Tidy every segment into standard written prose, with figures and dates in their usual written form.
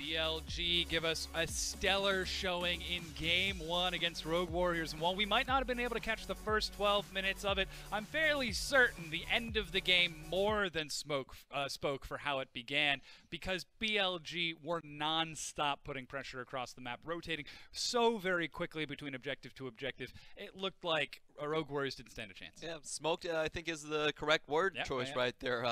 BLG give us a stellar showing in Game 1 against Rogue Warriors, and while we might not have been able to catch the first 12 minutes of it, I'm fairly certain the end of the game more than spoke for how it began, because BLG were non-stop putting pressure across the map, rotating so very quickly between objective to objective. It looked like Rogue Warriors didn't stand a chance. Yeah, smoked, I think, is the correct word choice right there.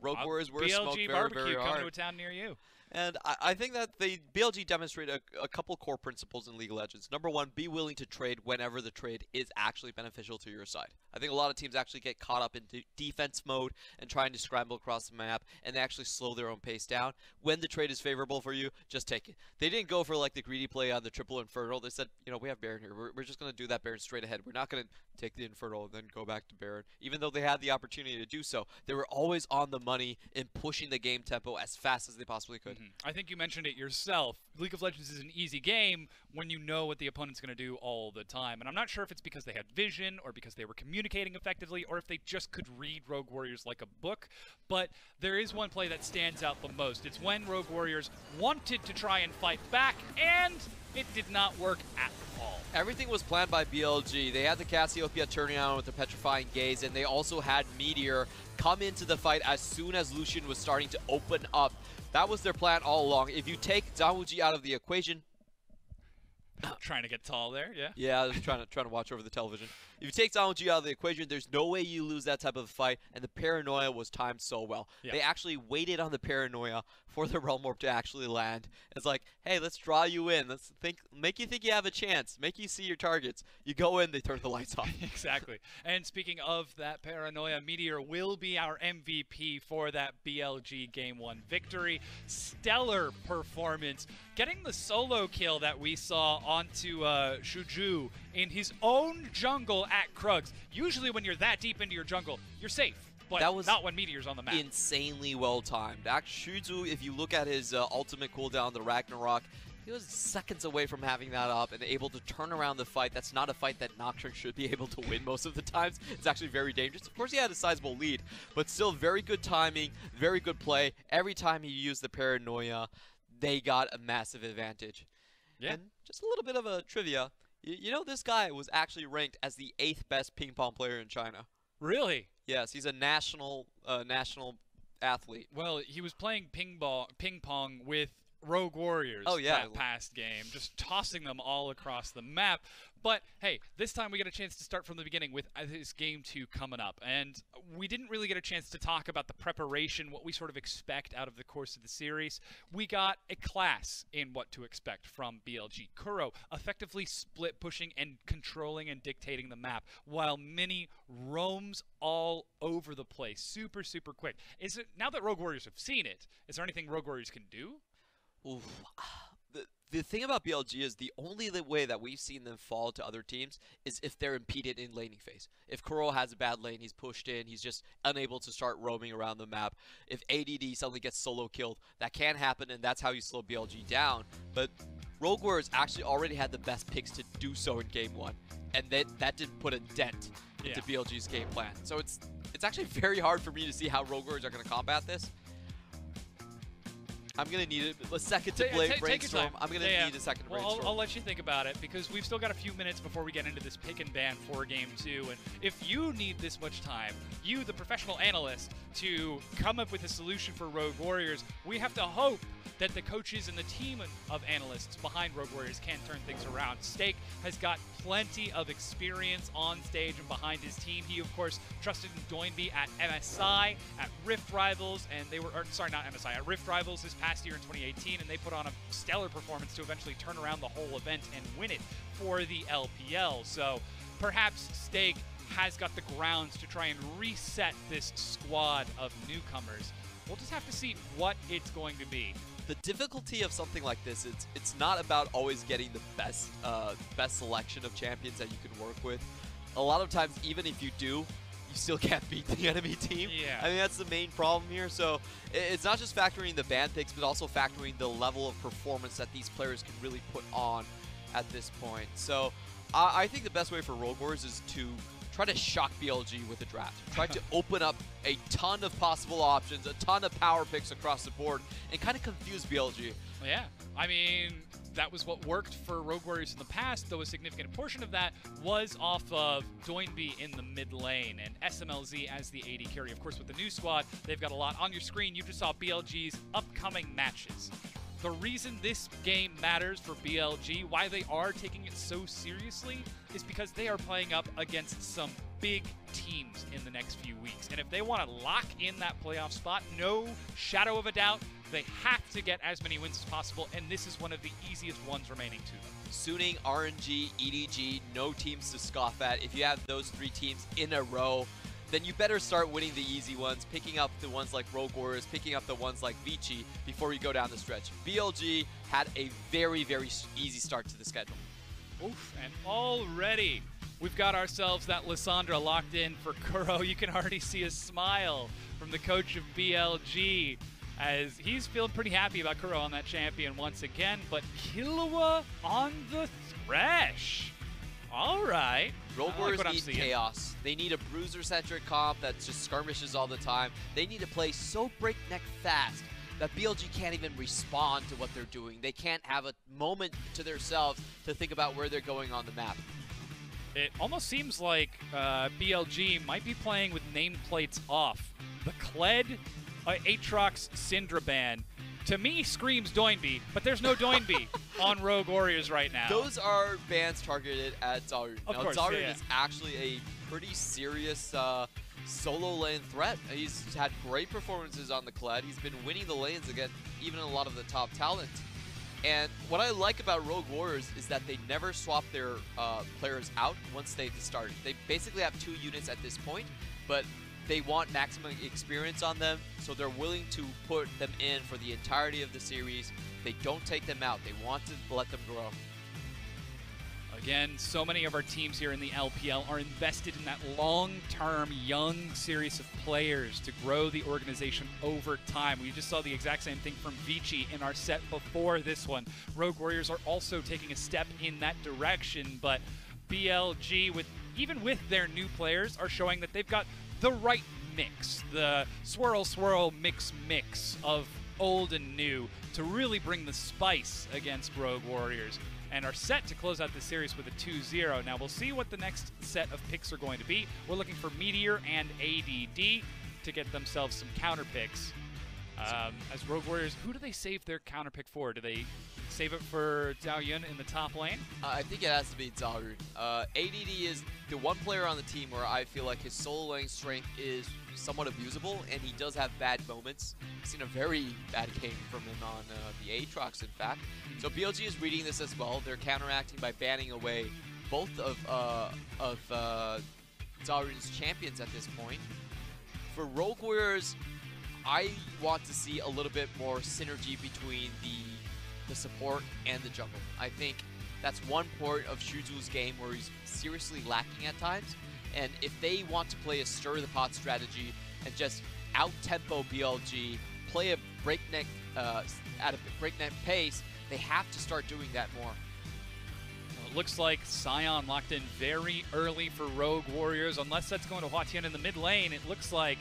Rogue Warriors were smoked BLG very, barbecue very hard. coming to a town near you. And I think that the BLG demonstrate a couple core principles in League of Legends. Number one, be willing to trade whenever the trade is actually beneficial to your side. I think a lot of teams actually get caught up in defense mode and trying to scramble across the map, and they actually slow their own pace down. When the trade is favorable for you, just take it. They didn't go for like the greedy play on the triple Infernal. They said, you know, we have Baron here. We're just going to do that Baron straight ahead. We're not going to take the Infernal and then go back to Baron. Even though they had the opportunity to do so, they were always on the money in pushing the game tempo as fast as they possibly could. I think you mentioned it yourself. League of Legends is an easy game when you know what the opponent's going to do all the time. And I'm not sure if it's because they had vision or because they were communicating effectively or if they just could read Rogue Warriors like a book. But there is one play that stands out the most. It's when Rogue Warriors wanted to try and fight back, and it did not work at all. Everything was planned by BLG. They had the Cassiopeia turning on with the Petrifying Gaze, and they also had Meteor come into the fight as soon as Lucian was starting to open up. That was their plan all along. If you take ZWuji out of the equation... Trying to get tall there, yeah? Yeah, I was trying to watch over the television. If you take ZWuji out of the equation, there's no way you lose that type of fight, and the Paranoia was timed so well. Yeah. They actually waited on the Paranoia for the Realm Warp to actually land. It's like, hey, let's draw you in. Let's make you think you have a chance. Make you see your targets. You go in, they turn the lights off. Exactly. And speaking of that Paranoia, Meteor will be our MVP for that BLG Game 1 victory. Stellar performance. Getting the solo kill that we saw onto Xuzhu in his own jungle at Krugs. Usually when you're that deep into your jungle, you're safe. But that was not when Meteor's on the map. Insanely well timed. Xuzhu, if you look at his ultimate cooldown, the Ragnarok, he was seconds away from having that up and able to turn around the fight. That's not a fight that Nocturne should be able to win most of the times. It's actually very dangerous. Of course, he had a sizable lead, but still very good timing, very good play. Every time he used the Paranoia, they got a massive advantage. Yeah. And just a little bit of a trivia. You know, this guy was actually ranked as the 8th best ping pong player in China. Really? Yes, he's a national athlete. Well, he was playing ping pong with Rogue Warriors that past game, just tossing them all across the map. But hey, this time we get a chance to start from the beginning with this Game 2 coming up. And we didn't really get a chance to talk about the preparation, what we sort of expect out of the course of the series. We got a class in what to expect from BLG. Kuro effectively split pushing and controlling and dictating the map, while Mini roams all over the place, super, super quick. Is it, now that Rogue Warriors have seen it, is there anything Rogue Warriors can do? Oof. The thing about BLG is the only way that we've seen them fall to other teams is if they're impeded in laning phase. If Kuro has a bad lane, he's pushed in, he's just unable to start roaming around the map. If ADD suddenly gets solo killed, that can happen, and that's how you slow BLG down. But Rogue Warriors actually already had the best picks to do so in Game 1, and that didn't put a dent into BLG's game plan. So it's actually very hard for me to see how Rogue Warriors are going to combat this. I'm going to need a second to brainstorm. I'm going to need a second to brainstorm. I'll let you think about it, because we've still got a few minutes before we get into this pick and ban for Game 2. And if you need this much time, you, the professional analyst, to come up with a solution for Rogue Warriors, we have to hope that the coaches and the team of analysts behind Rogue Warriors can turn things around. Stake has got plenty of experience on stage and behind his team. He, of course, trusted in Doinby at MSI, at Rift Rivals, and they were, sorry, not MSI, at Rift Rivals this past year in 2018, and they put on a stellar performance to eventually turn around the whole event and win it for the LPL. So perhaps Stake has got the grounds to try and reset this squad of newcomers. We'll just have to see what it's going to be. The difficulty of something like this, it's not about always getting the best selection of champions that you can work with. A lot of times, even if you do, you still can't beat the enemy team. Yeah. I mean, that's the main problem here. So it's not just factoring the ban picks, but also factoring the level of performance that these players can really put on at this point. So I think the best way for Rogue Warriors is to try to shock BLG with a draft. Try to open up a ton of possible options, a ton of power picks across the board, and kind of confuse BLG. Yeah, I mean, that was what worked for Rogue Warriors in the past, though a significant portion of that was off of Doinby in the mid lane and SMLZ as the AD carry. Of course, with the new squad, they've got a lot on your screen. You just saw BLG's upcoming matches. The reason this game matters for BLG, why they are taking it so seriously, is because they are playing up against some big teams in the next few weeks. And if they want to lock in that playoff spot, no shadow of a doubt, they have to get as many wins as possible, and this is one of the easiest ones remaining to them. Suning, RNG, EDG, no teams to scoff at. If you have those 3 teams in a row, then you better start winning the easy ones, picking up the ones like Rogue Warriors, picking up the ones like Vici before you go down the stretch. BLG had a very, very easy start to the schedule. Oof, and already we've got ourselves that Lissandra locked in for Kuro. You can already see a smile from the coach of BLG as he's feeling pretty happy about Kuro on that champion once again, but Killua on the Threash. All right. Rogue Warriors need chaos. They need a bruiser-centric comp that just skirmishes all the time. They need to play so breakneck fast that BLG can't even respond to what they're doing. They can't have a moment to themselves to think about where they're going on the map. It almost seems like BLG might be playing with nameplates off. The Kled, Aatrox, Syndra ban, to me, screams Doinby, but there's no Doinby on Rogue Warriors right now. Those are bans targeted at ZhaoYun. Of now, course, ZhaoYun yeah. is actually a pretty serious solo lane threat. He's had great performances on the Kled. He's been winning the lanes against even a lot of the top talent. And what I like about Rogue Warriors is that they never swap their players out once they've started. They basically have 2 units at this point, but they want maximum experience on them, so they're willing to put them in for the entirety of the series. They don't take them out. They want to let them grow. Again, so many of our teams here in the LPL are invested in that long-term, young series of players to grow the organization over time. We just saw the exact same thing from Vici in our set before this one. Rogue Warriors are also taking a step in that direction, but BLG, even with their new players, are showing that they've got the right mix, the swirl mix of old and new to really bring the spice against Rogue Warriors, and are set to close out the series with a 2-0. Now we'll see what the next set of picks are going to be. We're looking for Metoer and ADD to get themselves some counter picks. As Rogue Warriors, who do they save their counter pick for? Do they save it for ZhaoYun in the top lane? I think it has to be ZhaoYun. ADD is the one player on the team where I feel like his solo lane strength is somewhat abusable, and he does have bad moments. I've seen a very bad game from him on the Aatrox, in fact. So BLG is reading this as well. They're counteracting by banning away both of ZhaoYun's champions at this point. For Rogue Warriors, I want to see a little bit more synergy between the support and the jungle. I think that's one part of Xuzhu's game where he's seriously lacking at times. And if they want to play a stir-the-pot strategy and just out-tempo BLG, play a breakneck at a breakneck pace, they have to start doing that more. It looks like Sion locked in very early for Rogue Warriors. Unless that's going to Huatian in the mid lane, it looks like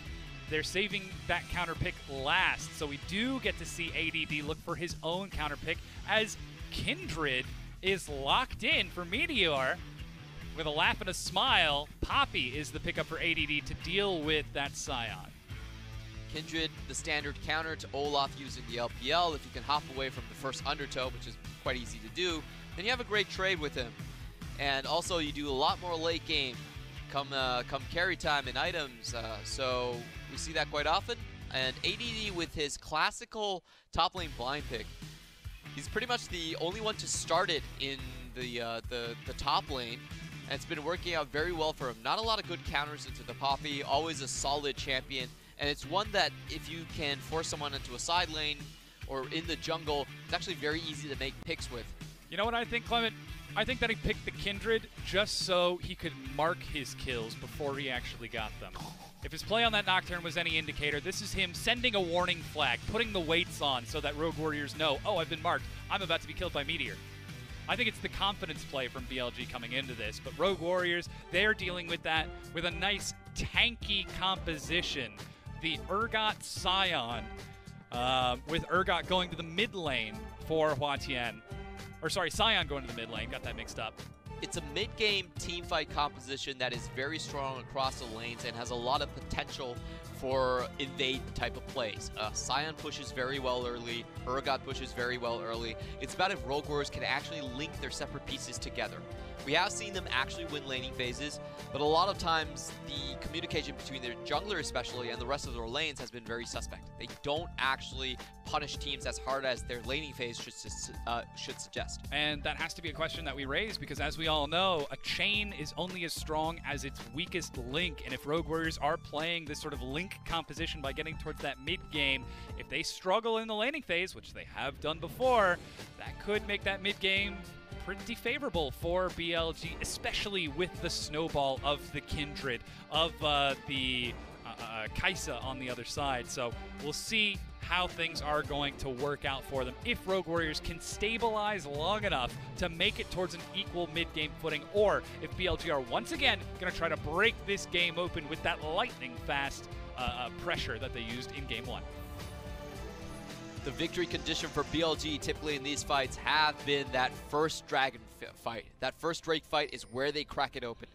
they're saving that counter pick last. So we do get to see ADD look for his own counter pick as Kindred is locked in for Metoer. With a laugh and a smile, Poppy is the pickup for ADD to deal with that Sion. Kindred, the standard counter to Olaf using the LPL. If you can hop away from the first undertow, which is quite easy to do, then you have a great trade with him. And also you do a lot more late game come carry time and items, so we see that quite often. And ADD with his classical top lane blind pick, he's pretty much the only one to start it in the top lane, and it's been working out very well for him. Not a lot of good counters into the Poppy, always a solid champion, and it's one that if you can force someone into a side lane or in the jungle, it's actually very easy to make picks with. You know what I think, Clement? I think that he picked the Kindred just so he could mark his kills before he actually got them. If his play on that Nocturne was any indicator, this is him sending a warning flag, putting the weights on so that Rogue Warriors know, oh, I've been marked. I'm about to be killed by Metoer. I think it's the confidence play from BLG coming into this, but Rogue Warriors, they're dealing with that with a nice tanky composition. The Urgot Sion, with Urgot going to the mid lane for Huatian. Or sorry, Sion going to the mid lane, got that mixed up. It's a mid-game teamfight composition that is very strong across the lanes and has a lot of potential for invade type of plays. Sion pushes very well early, Urgot pushes very well early. It's about if Rogue Warriors can actually link their separate pieces together. We have seen them actually win laning phases, but a lot of times the communication between their jungler especially and the rest of their lanes has been very suspect. They don't actually punish teams as hard as their laning phase should suggest. And that has to be a question that we raise because as we all know, a chain is only as strong as its weakest link. And if Rogue Warriors are playing this sort of link composition by getting towards that mid game, if they struggle in the laning phase, which they have done before, that could make that mid game pretty favorable for BLG, especially with the snowball of the Kindred, of the Kaisa on the other side. So we'll see how things are going to work out for them if Rogue Warriors can stabilize long enough to make it towards an equal mid-game footing, or if BLG are once again going to try to break this game open with that lightning-fast pressure that they used in Game 1. The victory condition for BLG typically in these fights have been that first dragon fight. That first Drake fight is where they crack it open.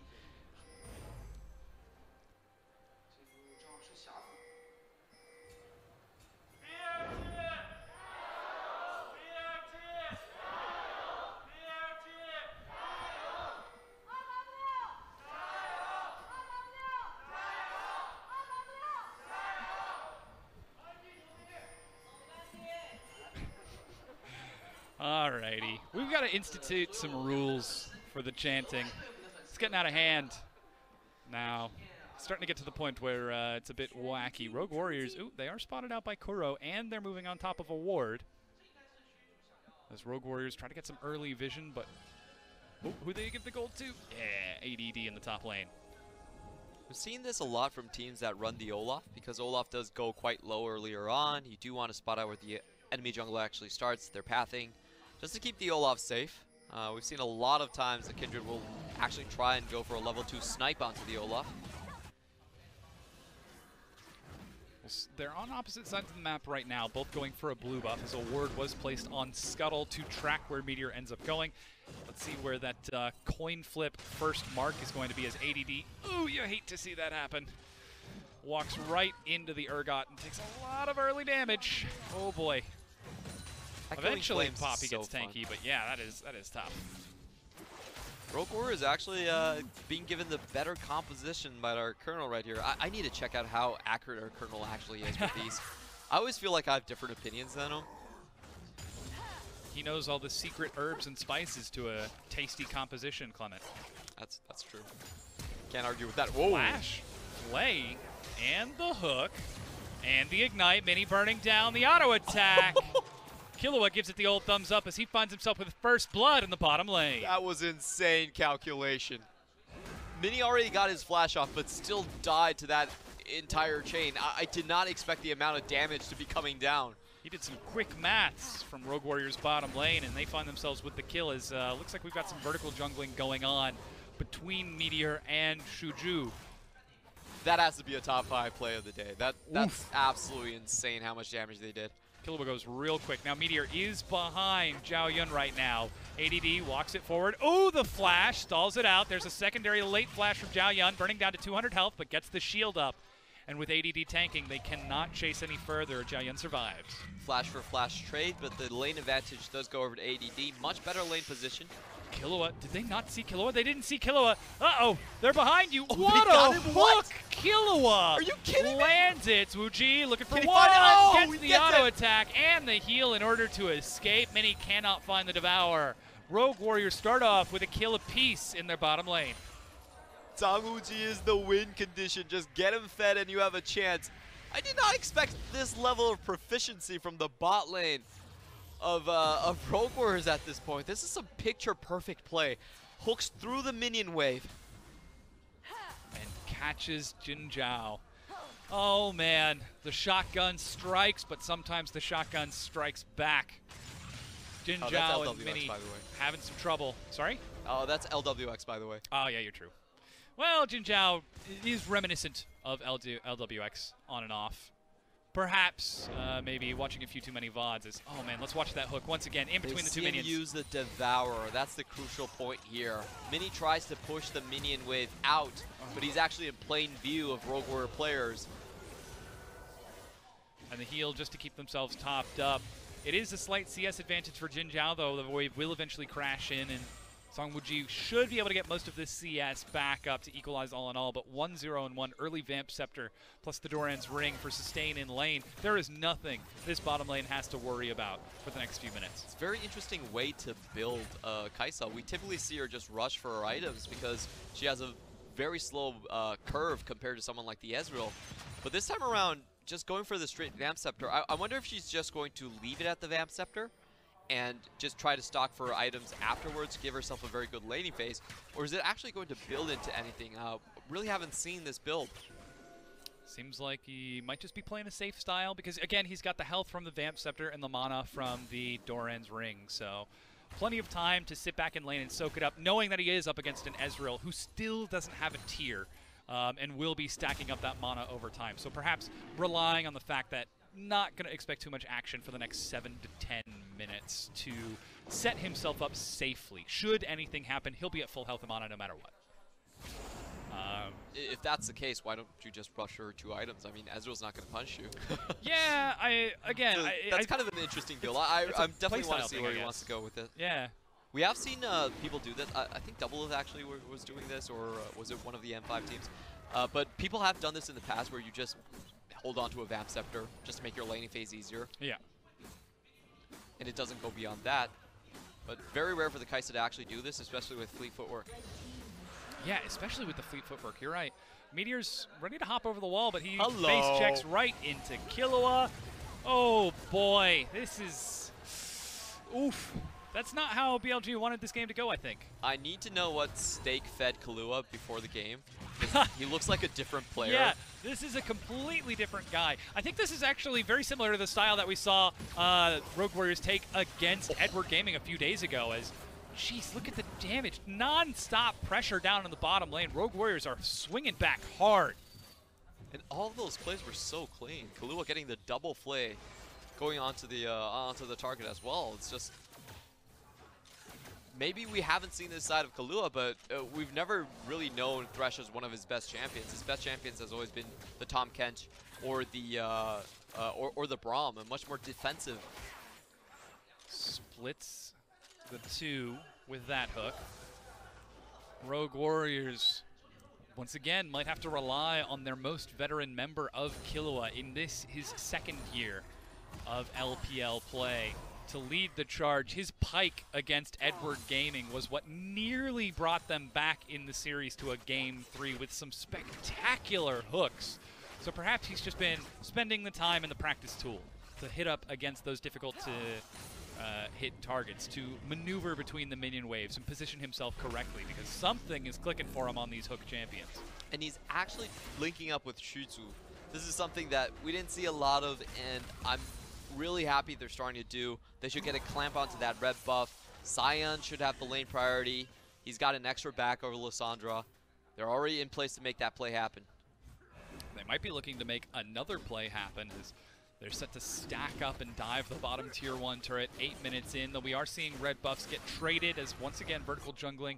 Alrighty, we've got to institute some rules for the chanting. It's getting out of hand now. Starting to get to the point where it's a bit wacky. Rogue Warriors, ooh, they are spotted out by Kuro, and they're moving on top of a ward. As Rogue Warriors try to get some early vision, but ooh, who they give the gold to? Yeah, ADD in the top lane. We've seen this a lot from teams that run the Olaf, because Olaf does go quite low earlier on. You do want to spot out where the enemy jungler actually starts their pathing, just to keep the Olaf safe. We've seen a lot of times the Kindred will actually try and go for a level 2 snipe onto the Olaf. They're on opposite sides of the map right now, both going for a blue buff, as a ward was placed on Scuttle to track where Metoer ends up going. Let's see where that coin flip first mark is going to be as ADD. Ooh, you hate to see that happen. Walks right into the Urgot and takes a lot of early damage. Oh boy. Eventually Poppy gets tanky, but yeah, that is tough. Rogue Warrior is actually being given the better composition by our Colonel right here. I need to check out how accurate our Colonel actually is with these. I always feel like I have different opinions than him. He knows all the secret herbs and spices to a tasty composition, Clement. That's true. Can't argue with that. Whoa. Flash, play, and the hook, and the ignite. Mini burning down the auto attack. Killua gives it the old thumbs up as he finds himself with first blood in the bottom lane. That was insane calculation. Mini already got his flash off, but still died to that entire chain. I did not expect the amount of damage to be coming down. He did some quick maths from Rogue Warrior's bottom lane, and they find themselves with the kill as looks like we've got some vertical jungling going on between Metoer and Xuzhu. That has to be a top 5 play of the day. That's absolutely insane how much damage they did. Killua goes real quick. Now Metoer is behind ZhaoYun right now. ADD walks it forward. Oh, the flash stalls it out. There's a secondary late flash from ZhaoYun, burning down to 200 health, but gets the shield up. And with ADD tanking, they cannot chase any further. ZhaoYun survives. Flash for flash trade, but the lane advantage does go over to ADD. Much better lane position. Killua, did they not see Killua? They didn't see Killua. Uh-oh, they're behind you. Oh, what a hook! What? Killua! Are you kidding me? Lands it. ZWuji looking for Can he one. find it? Oh, Gets the auto attack and the heal in order to escape. Mini cannot find the Devour. Rogue Warriors start off with a kill apiece in their bottom lane. ZWuji is the win condition. Just get him fed and you have a chance. I did not expect this level of proficiency from the bot lane of Rogue Warriors at this point. This is some picture-perfect play. Hooks through the minion wave. And catches Jinjiao. Oh man, the shotgun strikes, but sometimes the shotgun strikes back. Jinjiao and LWX, Mini by the way. having some trouble. Sorry? Oh, that's LWX, by the way. Oh, yeah, you're true. Well, Jinjiao is reminiscent of LWX on and off. Perhaps, maybe watching a few too many VODs is, oh man, let's watch that hook once again in between the two minions. Use the Devourer. That's the crucial point here. Mini tries to push the minion wave out, but he's actually in plain view of Rogue Warrior players. And the heal just to keep themselves topped up. It is a slight CS advantage for Jinjiao, though. The wave will eventually crash in, and ZWuji should be able to get most of this CS back up to equalize all in all, but 1-0 and 1 early Vamp Scepter plus the Doran's Ring for sustain in lane. There is nothing this bottom lane has to worry about for the next few minutes. It's a very interesting way to build Kai'Sa. We typically see her just rush for her items because she has a very slow curve compared to someone like the Ezreal. But this time around, just going for the straight Vamp Scepter, I wonder if she's just going to leave it at the Vamp Scepter and just try to stock for items afterwards, give herself a very good laning phase, or is it actually going to build into anything? Really haven't seen this build. Seems like he might just be playing a safe style because, again, he's got the health from the Vamp Scepter and the mana from the Doran's Ring, so plenty of time to sit back in lane and soak it up, knowing that he is up against an Ezreal who still doesn't have a tier and will be stacking up that mana over time. So perhaps relying on the fact that not going to expect too much action for the next 7 to 10 minutes to set himself up safely. Should anything happen, he'll be at full health and mana no matter what. If that's the case, why don't you just rush her 2 items? I mean, Ezreal's not going to punch you. Yeah, that's kind of an interesting build. I definitely want to see where he wants to go with it. Yeah. We have seen people do this. I think Double actually was doing this, or was it one of the M5 teams? But people have done this in the past where you just hold on to a Vamp Scepter just to make your laning phase easier. Yeah. And it doesn't go beyond that. But very rare for the Kai'Sa to actually do this, especially with fleet footwork. Yeah, especially with the fleet footwork. You're right. Meteor's ready to hop over the wall, but he Hello. face checks right into Killua. Oh boy, this is... Oof. That's not how BLG wanted this game to go, I think. I need to know what steak fed Killua before the game. He looks like a different player. Yeah, this is a completely different guy. I think this is actually very similar to the style that we saw Rogue Warriors take against Edward Gaming a few days ago. As, jeez, look at the damage. Non-stop pressure down in the bottom lane. Rogue Warriors are swinging back hard. And all of those plays were so clean. Killua getting the double flay, going onto the target as well. It's just... Maybe we haven't seen this side of Killua, but we've never really known Threash as one of his best champions. His best champions has always been the Tahm Kench or the Braum, and much more defensive. Splits the 2 with that hook. Rogue Warriors, once again, might have to rely on their most veteran member of Killua in this, his 2nd year of LPL play, to lead the charge. His pike against Edward Gaming was what nearly brought them back in the series to a Game 3 with some spectacular hooks. So perhaps he's just been spending the time in the practice tool to hit up against those difficult to hit targets, to maneuver between the minion waves and position himself correctly, because something is clicking for him on these hook champions. And he's actually linking up with Xuzhu. This is something that we didn't see a lot of, and I'm really happy they're starting to do. They should get a clamp onto that red buff. Sion should have the lane priority. He's got an extra back over Lissandra. They're already in place to make that play happen. They might be looking to make another play happen as they're set to stack up and dive the bottom tier 1 turret 8 minutes in, though we are seeing red buffs get traded as once again vertical jungling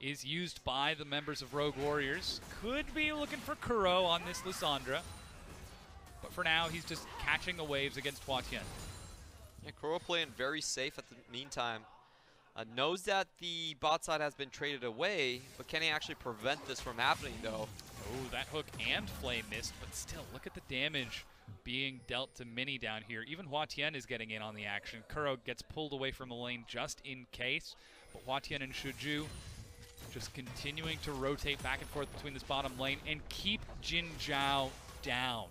is used by the members of Rogue Warriors. Could be looking for Kuro on this Lissandra. But for now, he's just catching the waves against Huatian. Yeah, Kuro playing very safe at the meantime. Knows that the bot side has been traded away, but can he actually prevent this from happening, though? Oh, that hook and flame missed, but still, look at the damage being dealt to Mini down here. Even Huatian is getting in on the action. Kuro gets pulled away from the lane just in case, but Huatian and Xuzhu just continuing to rotate back and forth between this bottom lane and keep Jinjiao down.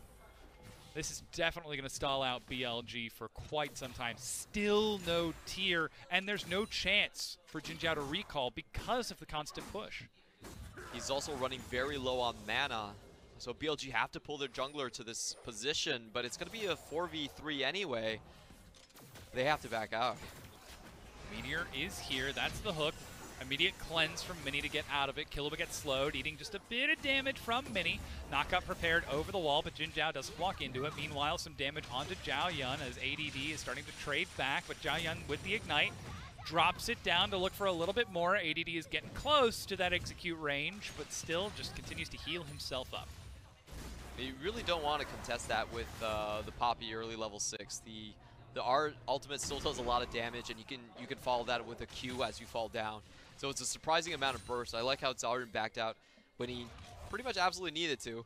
This is definitely going to stall out BLG for quite some time. Still no tier, and there's no chance for Jinjiao to recall because of the constant push. He's also running very low on mana, so BLG have to pull their jungler to this position, but it's going to be a 4v3 anyway. They have to back out. Meteor is here. That's the hook. Immediate cleanse from Mini to get out of it. Killua gets slowed, eating just a bit of damage from Mini. Knockup prepared over the wall, but Jinjiao doesn't walk into it. Meanwhile, some damage onto ZhaoYun as ADD is starting to trade back, but ZhaoYun with the Ignite drops it down to look for a little bit more. ADD is getting close to that execute range, but still just continues to heal himself up. You really don't want to contest that with the Poppy early level 6. The R ultimate still does a lot of damage, and you can follow that with a Q as you fall down. So it's a surprising amount of burst. I like how ZhaoYun backed out when he pretty much absolutely needed to.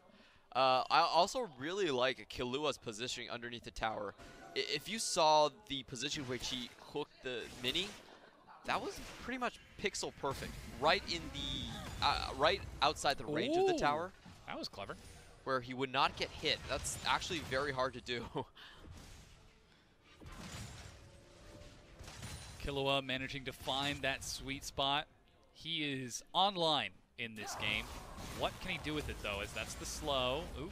I also really like Killua's positioning underneath the tower. If you saw the position which he hooked the Mini, that was pretty much pixel perfect. Right in the right outside the range of the tower. That was clever. Where he would not get hit. That's actually very hard to do. Killua managing to find that sweet spot. He is online in this game. What can he do with it, though, as that's the slow. Ooh.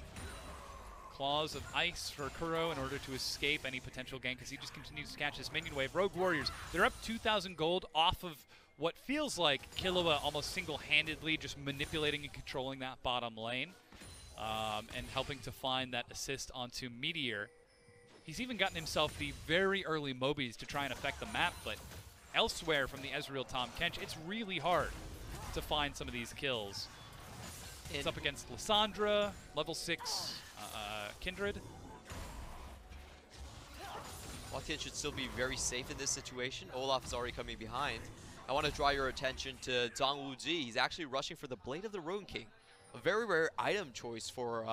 Claws of Ice for Kuro in order to escape any potential gank, because he just continues to catch this minion wave. Rogue Warriors, they're up 2,000 gold off of what feels like Killua almost single-handedly just manipulating and controlling that bottom lane, and helping to find that assist onto Meteor. He's even gotten himself the very early Mobies to try and affect the map, but elsewhere from the Ezreal Tahm Kench, it's really hard to find some of these kills. It's up against Lissandra, level 6 Kindred. Huatian should still be very safe in this situation. Olaf is already coming behind. I want to draw your attention to ZWuji. He's actually rushing for the Blade of the Ruin King. A very rare item choice for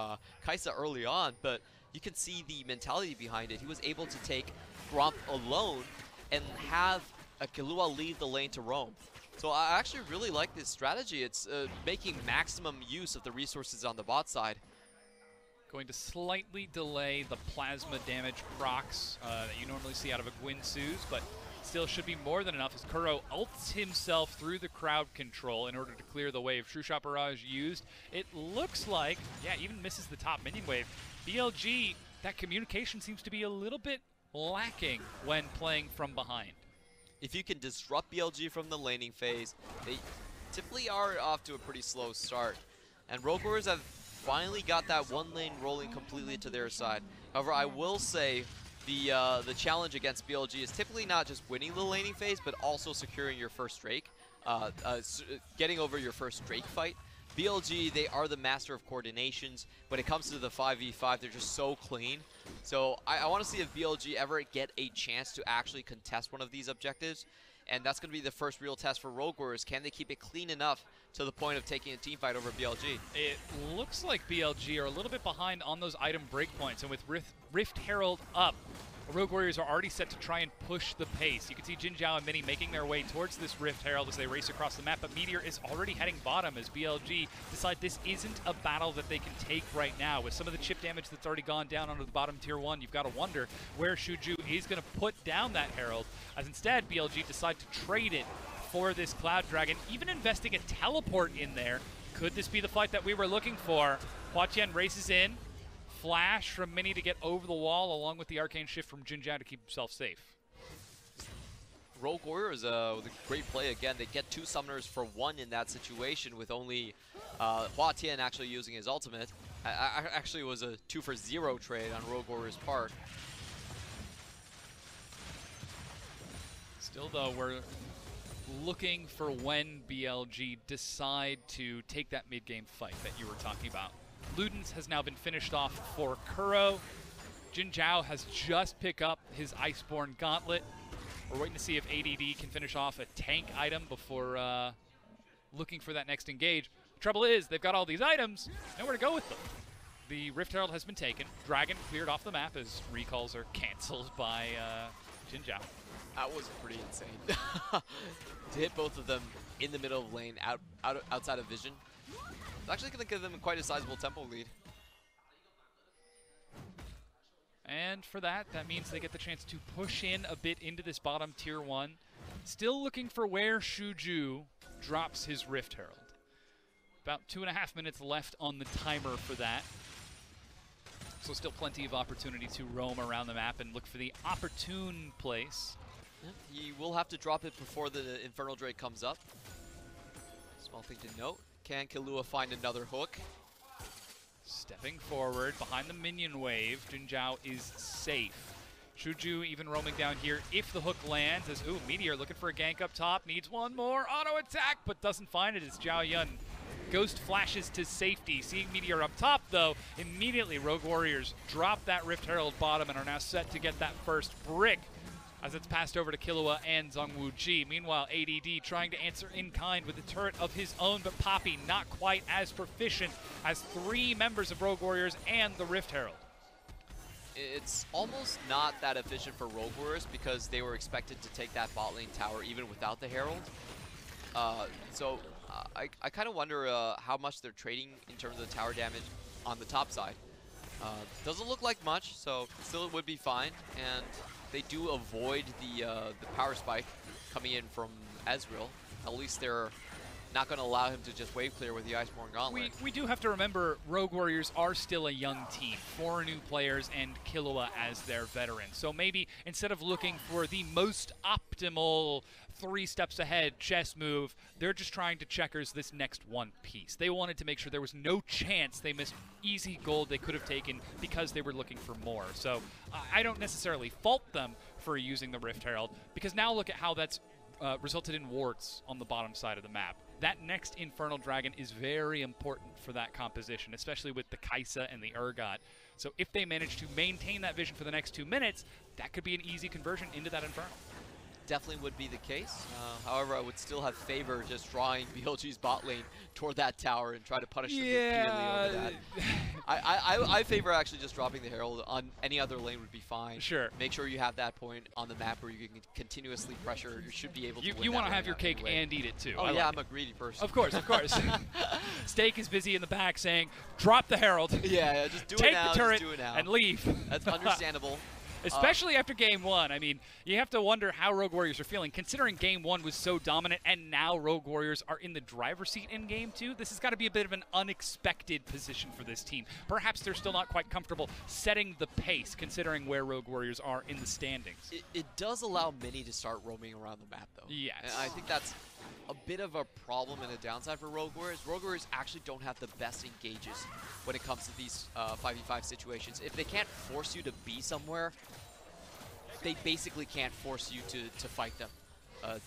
Kai'Sa early on, but you can see the mentality behind it. He was able to take Gromp alone and have a Killua leave the lane to roam. So I actually really like this strategy. It's making maximum use of the resources on the bot side. Going to slightly delay the plasma damage procs that you normally see out of a Guinsoo's, but still should be more than enough as Kuro ults himself through the crowd control in order to clear the wave. True Shot Barrage used. It looks like, yeah, even misses the top minion wave. BLG, that communication seems to be a little bit lacking when playing from behind. If you can disrupt BLG from the laning phase, they typically are off to a pretty slow start. And Rogue Warriors have finally got that one lane rolling completely to their side. However, I will say the challenge against BLG is typically not just winning the laning phase, but also securing your first Drake, getting over your first Drake fight. BLG, they are the master of coordinations. When it comes to the 5v5, they're just so clean. So I want to see if BLG ever get a chance to actually contest one of these objectives. And that's going to be the first real test for Rogue Warriors. Can they keep it clean enough to the point of taking a team fight over BLG? It looks like BLG are a little bit behind on those item breakpoints. And with Rift Herald up, Rogue Warriors are already set to try and push the pace. You can see Jinjiao and Mini making their way towards this Rift Herald as they race across the map, but Meteor is already heading bottom as BLG decide this isn't a battle that they can take right now. With some of the chip damage that's already gone down onto the bottom tier 1, you've got to wonder where Xuzhu is going to put down that Herald, as instead BLG decide to trade it for this Cloud Dragon, even investing a teleport in there. Could this be the fight that we were looking for? Huatian races in. Flash from Mini to get over the wall, along with the Arcane Shift from Jinjiao to keep himself safe. Rogue Warriors with a great play again. They get 2 summoners for 1 in that situation with only Huatian actually using his ultimate. Actually, it was a 2 for 0 trade on Rogue Warriors' part. Still, though, we're looking for when BLG decide to take that mid-game fight that you were talking about. Ludens has now been finished off for Kuro. Jinjiao has just picked up his Iceborne Gauntlet. We're waiting to see if ADD can finish off a tank item before looking for that next engage. The trouble is, they've got all these items, nowhere to go with them. The Rift Herald has been taken. Dragon cleared off the map as recalls are canceled by Jinjiao. That was pretty insane. To hit both of them in the middle of lane, outside of vision. It's actually going to give them quite a sizable tempo lead. And for that, that means they get the chance to push in a bit into this bottom tier 1. Still looking for where Xuzhu drops his Rift Herald. About 2.5 minutes left on the timer for that. So still plenty of opportunity to roam around the map and look for the opportune place He will have to drop it before the Infernal Drake comes up. Small thing to note. Can Killua find another hook? Stepping forward behind the minion wave, Jinjiao is safe. Xuzhu even roaming down here if the hook lands as, ooh, Metoer looking for a gank up top, needs one more auto attack, but doesn't find it as ZhaoYun ghost flashes to safety. Seeing Metoer up top though, immediately Rogue Warriors drop that Rift Herald bottom and are now set to get that first brick as it's passed over to Killua and ZWuji. Meanwhile, ADD trying to answer in kind with a turret of his own, but Poppy not quite as proficient as 3 members of Rogue Warriors and the Rift Herald. It's almost not that efficient for Rogue Warriors because they were expected to take that bot lane tower even without the Herald. I kind of wonder how much they're trading in terms of the tower damage on the top side. Doesn't look like much, so still it would be fine. And they do avoid the power spike coming in from Ezreal. At least they're not going to allow him to just wave clear with the Iceborne Gauntlet. We do have to remember Rogue Warriors are still a young team. 4 new players and Killua as their veteran. So maybe instead of looking for the most optimal 3 steps ahead chess move, they're just trying to checkers this next one piece. They wanted to make sure there was no chance they missed easy gold they could have taken because they were looking for more. So I don't necessarily fault them for using the Rift Herald, because now look at how that's resulted in wards on the bottom side of the map. That next Infernal Dragon is very important for that composition, especially with the Kaisa and the Urgot. So if they manage to maintain that vision for the next 2 minutes, that could be an easy conversion into that Infernal. Definitely would be the case. However, I would still have favor just drawing BLG's bot lane toward that tower and try to punish them repeatedly over that. I favor actually just dropping the Herald on any other lane would be fine. Sure. Make sure you have that point on the map where you can continuously pressure. You should be able to win. You want to have your right cake anyway. And eat it too. Oh yeah, I'm a greedy person. Of course, of course. Steak is busy in the back saying, drop the Herald. Yeah, just do Take it now. the turret just do it now. and leave. That's understandable. Especially after Game 1. I mean, you have to wonder how Rogue Warriors are feeling, considering Game 1 was so dominant, and now Rogue Warriors are in the driver's seat in Game 2. This has got to be a bit of an unexpected position for this team. Perhaps they're still not quite comfortable setting the pace, considering where Rogue Warriors are in the standings. It does allow Mini to start roaming around the map, though. Yes. And I think that's a bit of a problem and a downside for Rogue Warriors. Rogue Warriors actually don't have the best engages when it comes to these 5v5 situations. If they can't force you to be somewhere, they basically can't force you to fight them,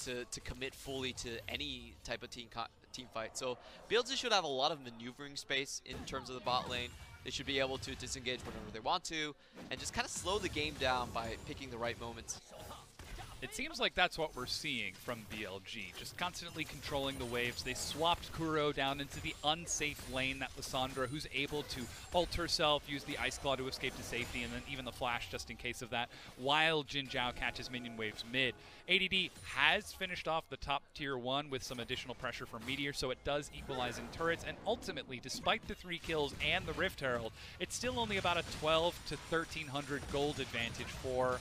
to commit fully to any type of team fight. So BLG should have a lot of maneuvering space in terms of the bot lane. They should be able to disengage whenever they want to, and just kind of slow the game down by picking the right moments. It seems like that's what we're seeing from BLG, just constantly controlling the waves. They swapped Kuro down into the unsafe lane, that Lissandra, who's able to ult herself, use the Ice Claw to escape to safety, and then even the Flash just in case of that, while Jinjiao catches minion waves mid. ADD has finished off the top tier 1 with some additional pressure from Metoer, so it does equalize in turrets, and ultimately, despite the 3 kills and the Rift Herald, it's still only about a 12 to 1300 gold advantage for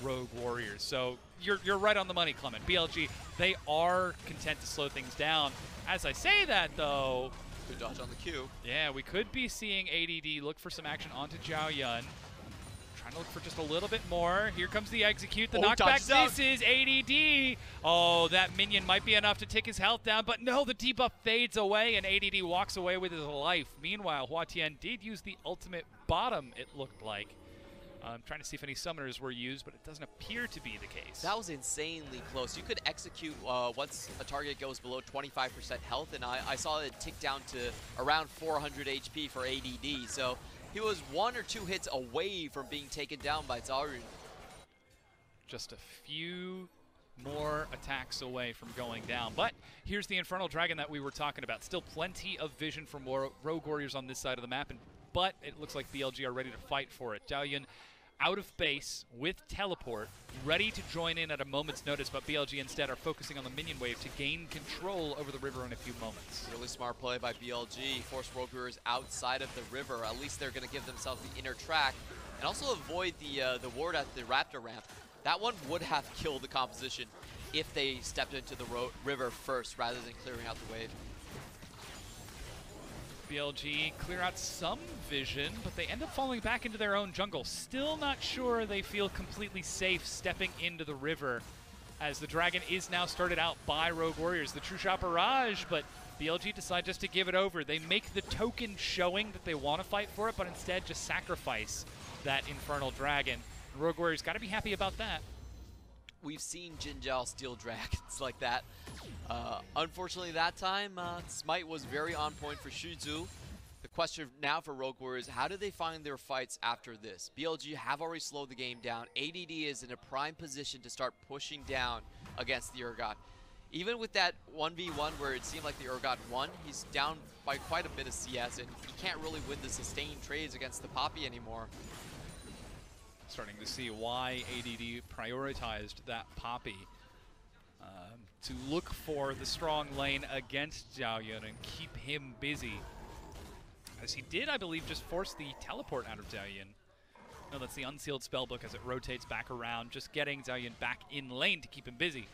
Rogue Warriors. So you're right on the money, Clement. BLG, they are content to slow things down. As I say that, though, Good dodge on the Q. Yeah, we could be seeing ADD look for some action onto ZhaoYun. Trying to look for just a little bit more. Here comes the execute, the knockback misses. ADD. Oh, that minion might be enough to take his health down, but no, the debuff fades away and ADD walks away with his life. Meanwhile, Huatian did use the ultimate bottom, it looked like. I'm trying to see if any summoners were used, but it doesn't appear to be the case. That was insanely close. You could execute once a target goes below 25% health, and I saw it tick down to around 400 HP for ADD. So he was 1 or 2 hits away from being taken down by ZhaoYun. Just a few more attacks away from going down. But here's the Infernal Dragon that we were talking about. Still plenty of vision from Rogue Warriors on this side of the map, but it looks like BLG are ready to fight for it. ZhaoYun out of base with teleport, ready to join in at a moment's notice, but BLG instead are focusing on the minion wave to gain control over the river in a few moments. Really smart play by BLG. Force Rogue Warriors outside of the river. At least they're going to give themselves the inner track and also avoid the ward at the Raptor ramp. That one would have killed the composition if they stepped into the river first rather than clearing out the wave. BLG clear out some vision, but they end up falling back into their own jungle. Still not sure they feel completely safe stepping into the river, as the dragon is now started out by Rogue Warriors. The True Shot Barrage, but BLG decide just to give it over. They make the token showing that they want to fight for it, but instead just sacrifice that Infernal Dragon. And Rogue Warriors got to be happy about that. We've seen Jinjiao steal dragons like that. Unfortunately, that time, Smite was very on point for Xuzhu. The question now for Rogue Warriors, how do they find their fights after this? BLG have already slowed the game down. ADD is in a prime position to start pushing down against the Urgot. Even with that 1v1 where it seemed like the Urgot won, he's down by quite a bit of CS, and he can't really win the sustained trades against the Poppy anymore. Starting to see why ADD prioritized that Poppy to look for the strong lane against ZhaoYun and keep him busy. As he did, I believe, just force the teleport out of ZhaoYun. No, that's the unsealed spellbook as it rotates back around, just getting ZhaoYun back in lane to keep him busy.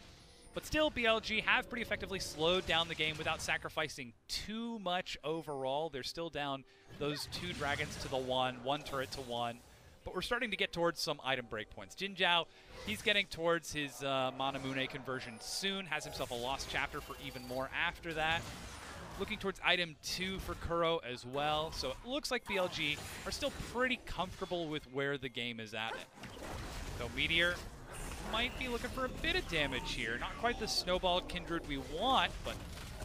But still, BLG have pretty effectively slowed down the game without sacrificing too much overall. They're still down those 2 dragons to the 1 turret to 1. But we're starting to get towards some item breakpoints. Jinjiao, he's getting towards his Manamune conversion soon, has himself a lost chapter for even more after that. Looking towards item 2 for Kuro as well. So it looks like BLG are still pretty comfortable with where the game is at. So Metoer might be looking for a bit of damage here. Not quite the snowballed Kindred we want, but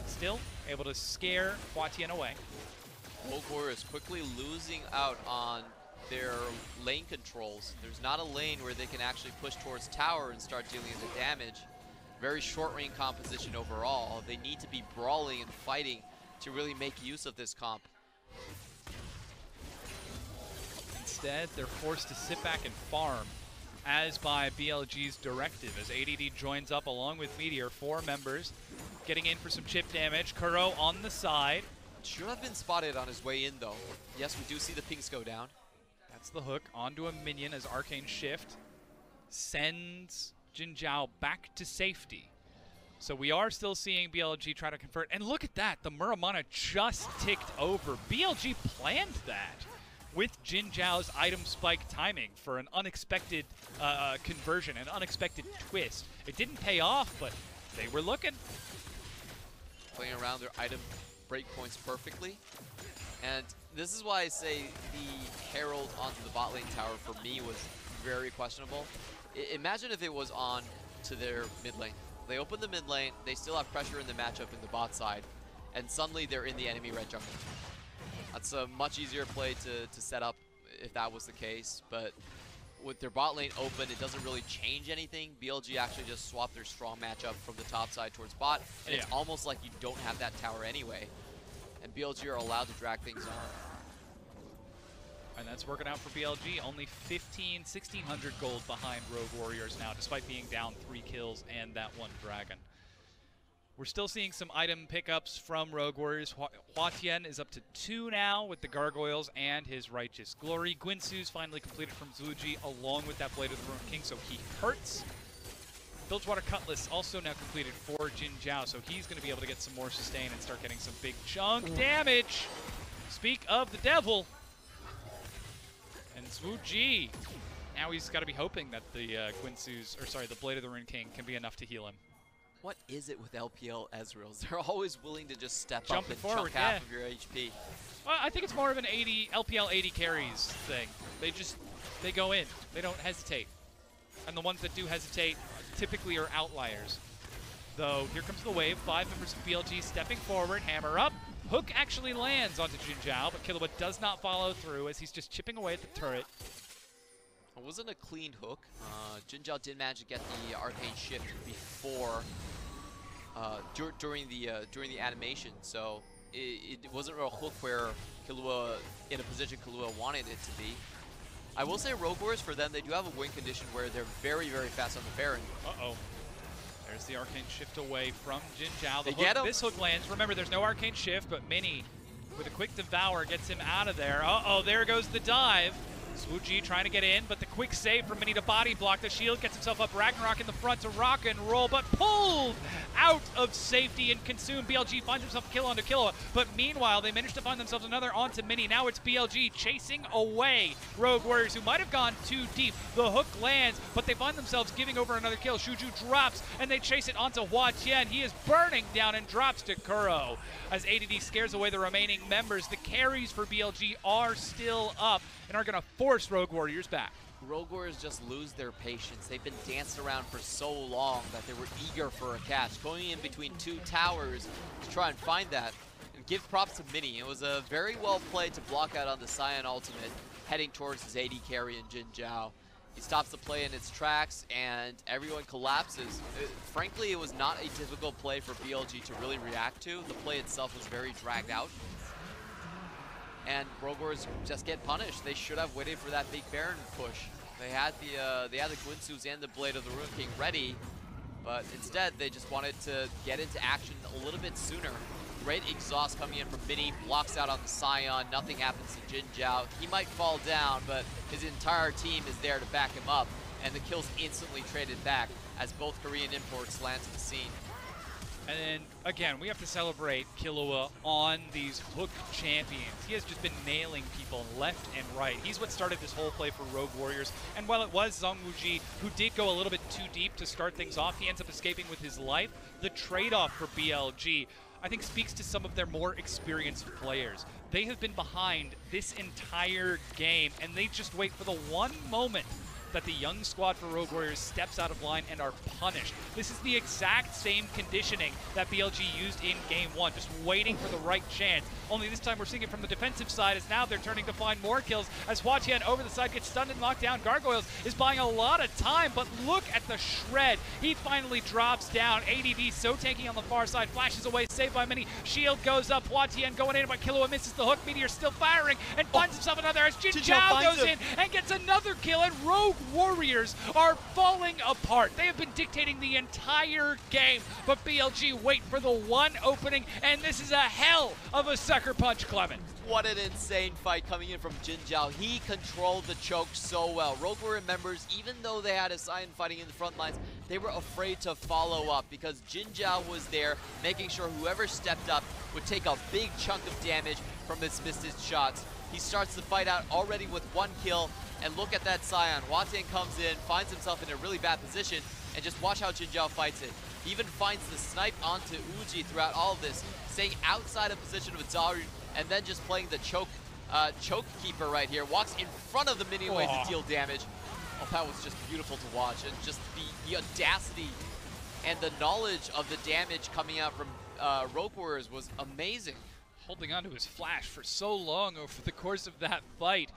still able to scare Huatian away. Rogue Warriors quickly losing out on their lane controls. There's not a lane where they can actually push towards tower and start dealing the damage. Very short range composition overall. They need to be brawling and fighting to really make use of this comp. Instead, they're forced to sit back and farm, as by BLG's directive, as ADD joins up along with Metoer, 4 members, getting in for some chip damage. Kuro on the side. Should have been spotted on his way in though. Yes, we do see the pings go down. That's the hook onto a minion as Arcane Shift sends Jinjiao back to safety. So we are still seeing BLG try to convert. And look at that, the Muramana just ticked over. BLG planned that with Jinjiao's item spike timing for an unexpected conversion, an unexpected twist. It didn't pay off, but they were looking. Playing around their item breakpoints perfectly. And this is why I say the Herald onto the bot lane tower for me was very questionable. Imagine if it was on to their mid lane. They open the mid lane, they still have pressure in the matchup in the bot side, and suddenly they're in the enemy red jungle. That's a much easier play to set up if that was the case, but with their bot lane open, it doesn't really change anything. BLG actually just swapped their strong matchup from the top side towards bot, and it's almost like you don't have that tower anyway. And BLG are allowed to drag things on. And that's working out for BLG. Only 1,600 gold behind Rogue Warriors now, despite being down 3 kills and that 1 dragon. We're still seeing some item pickups from Rogue Warriors. Huatian is up to 2 now with the Gargoyles and his Righteous Glory. Guinsoo's finally completed from ZWuji along with that Blade of the Ruined King, so he hurts. Bilgewater Cutlass also now completed for Jinjiao, so he's going to be able to get some more sustain and start getting some big chunk damage. Speak of the devil. And ZWuji, now he's got to be hoping that the the Blade of the Ruined King can be enough to heal him. What is it with LPL Ezreals? They're always willing to just step Jump up and forward, chunk half of your HP. Well, I think it's more of an LPL 80 carries thing. They go in. They don't hesitate. And the ones that do hesitate typically are outliers. Though, here comes the wave. 5 members of BLG stepping forward. Hammer up. Hook actually lands onto Jinjiao, but Killua does not follow through as he's just chipping away at the turret. It wasn't a clean hook. Jinjiao did manage to get the Arcane Shift before, during the animation, so it wasn't a hook where Killua, in a position Killua wanted it to be. I will say Rogue Warriors, for them, they do have a win condition where they're very, very fast on the Baron. Uh-oh. There's the Arcane Shift away from Jinjiao. They get him. This hook lands. Remember, there's no Arcane Shift, but Mini, with a quick Devour, gets him out of there. Uh-oh, there goes the dive. ZWuji trying to get in, but the quick save from Mini to body block. The shield gets himself up. Ragnarok in the front to rock and roll, but pulled out of safety and consumed. BLG finds himself a kill onto Killua, but meanwhile, they managed to find themselves another onto Mini. Now it's BLG chasing away Rogue Warriors, who might have gone too deep. The hook lands, but they find themselves giving over another kill. Xuzhu drops, and they chase it onto Huatian. He is burning down and drops to Kuro. As ADD scares away the remaining members, the carries for BLG are still up and are going to force Rogue Warriors back. Rogue Warriors just lose their patience. They've been danced around for so long that they were eager for a catch. Going in between two towers to try and find that. And give props to Mini. It was a very well played to block out on the Sion ultimate, heading towards his AD carry in Jinjiao. He stops the play in its tracks, and everyone collapses. Frankly, it was not a difficult play for BLG to really react to. The play itself was very dragged out. And Rogue Warriors just get punished. They should have waited for that big Baron push. They had the Guinsus and the Blade of the Ruin King ready, but instead they just wanted to get into action a little bit sooner. Great exhaust coming in from Mini, blocks out on the Sion, nothing happens to Jinjiao. He might fall down, but his entire team is there to back him up, and the kill's instantly traded back as both Korean imports land to the scene. And then, again, we have to celebrate Killua on these hook champions. He has just been nailing people left and right. He's what started this whole play for Rogue Warriors. And while it was ZWuji who did go a little bit too deep to start things off, he ends up escaping with his life. The trade-off for BLG, I think, speaks to some of their more experienced players. They have been behind this entire game, and they just wait for the one moment that the young squad for Rogue Warriors steps out of line and are punished. This is the exact same conditioning that BLG used in Game 1, just waiting for the right chance. Only this time we're seeing it from the defensive side, as now they're turning to find more kills, as Huatian over the side gets stunned and knocked down. Gargoyles is buying a lot of time, but look at the shred. He finally drops down. ADD so tanky on the far side, flashes away, saved by Mini. Shield goes up, Huatian going in, but Killua misses the hook. Meteor still firing and finds himself another as Jinjiao goes in and gets another kill, and Rogue Warriors are falling apart. They have been dictating the entire game, but BLG wait for the one opening, and this is a hell of a sucker punch, Clement. What an insane fight coming in from Jinjiao. He controlled the choke so well. Rogue Warrior members, even though they had a Sion fighting in the front lines, they were afraid to follow up because Jinjiao was there, making sure whoever stepped up would take a big chunk of damage from his missed shots. He starts the fight out already with one kill, and look at that Sion. Huatian comes in, finds himself in a really bad position, and just watch how Jinjiao fights it. He even finds the snipe onto ZWuji throughout all of this, staying outside of position with ZhaoYun, and then just playing the choke keeper right here. Walks in front of the Mini way to deal damage. Oh, that was just beautiful to watch, and just the audacity and the knowledge of the damage coming out from Rogue Warriors was amazing. Holding on to his flash for so long over the course of that fight.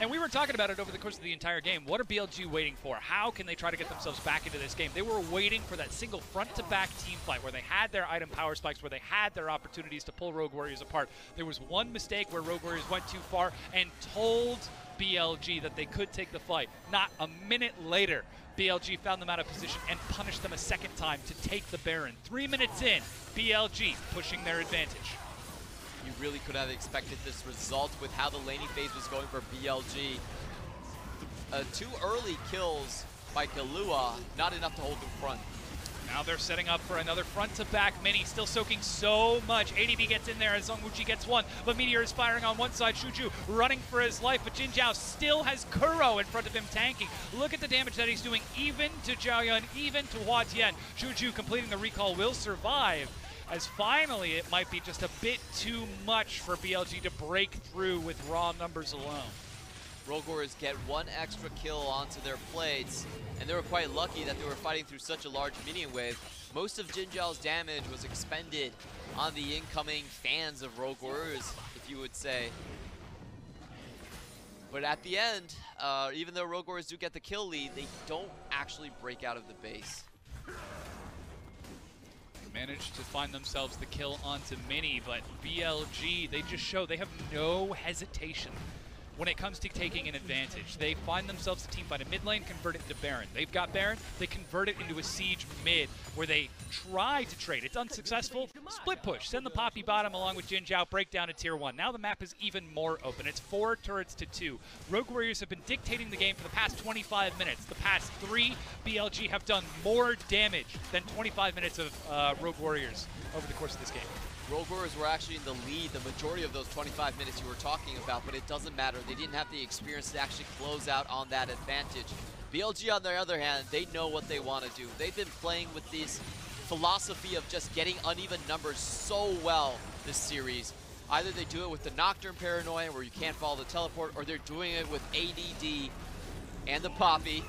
And we were talking about it over the course of the entire game. What are BLG waiting for? How can they try to get themselves back into this game? They were waiting for that single front-to-back team fight where they had their item power spikes, where they had their opportunities to pull Rogue Warriors apart. There was one mistake where Rogue Warriors went too far and told BLG that they could take the fight. Not a minute later, BLG found them out of position and punished them a second time to take the Baron. 3 minutes in, BLG pushing their advantage. You really could have expected this result with how the laning phase was going for BLG. Two early kills by Killua, not enough to hold them front. Now they're setting up for another front-to-back Mini, still soaking so much. ADD gets in there as ZWuji gets one, but Meteor is firing on one side. Xuzhu running for his life, but Jinjiao still has Kuro in front of him tanking. Look at the damage that he's doing, even to ZhaoYun, even to Huatian. Xuzhu completing the recall will survive, as finally it might be just a bit too much for BLG to break through with raw numbers alone. Rogue Warriors get one extra kill onto their plates, and they were quite lucky that they were fighting through such a large minion wave. Most of Jinjiao's damage was expended on the incoming fans of Rogue Warriors, if you would say. But at the end, even though Rogue Warriors do get the kill lead, they don't actually break out of the base. Managed to find themselves the kill onto Mini, but BLG, they just show they have no hesitation when it comes to taking an advantage. They find themselves a team fight in mid lane, convert it into Baron. They've got Baron, they convert it into a siege mid, where they try to trade. It's unsuccessful. Split push, send the Poppy bottom along with Jinjiao, break down to tier 1. Now the map is even more open. It's 4 turrets to 2. Rogue Warriors have been dictating the game for the past 25 minutes. The past 3, BLG have done more damage than 25 minutes of Rogue Warriors over the course of this game. Rogue Warriors were actually in the lead the majority of those 25 minutes you were talking about, but it doesn't matter. They didn't have the experience to actually close out on that advantage. BLG, on the other hand, they know what they want to do. They've been playing with this philosophy of just getting uneven numbers so well this series. Either they do it with the Nocturne Paranoia, where you can't follow the teleport, or they're doing it with ADD and the Poppy.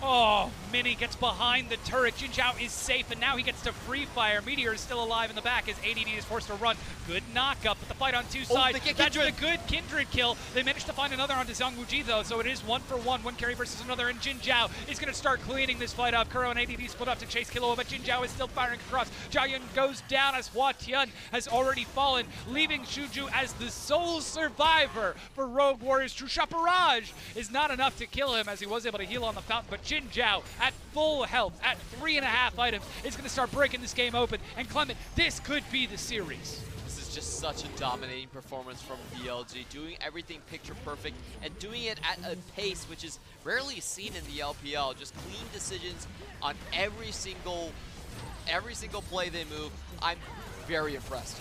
Oh, Mini gets behind the turret. Jinjiao is safe, and now he gets to free fire. Meteor is still alive in the back as ADD is forced to run. Good knock-up, but the fight on 2 sides. That's a good Kindred kill. They managed to find another onto ZWuji, though, so it is 1 for 1. One carry versus another, and Jinjiao is going to start cleaning this fight up. Kuro and ADD split up to chase Killua, but Jinjiao is still firing across. ZhaoYun goes down as Huatian has already fallen, leaving Xuzhu as the sole survivor for Rogue Warriors. True Shot Barrage is not enough to kill him, as he was able to heal on the fountain, but Jinjiao at full health, at 3.5 items, is going to start breaking this game open. And Clement, this could be the series. This is just such a dominating performance from BLG, doing everything picture perfect and doing it at a pace which is rarely seen in the LPL. Just clean decisions on every single play they move. I'm very impressed.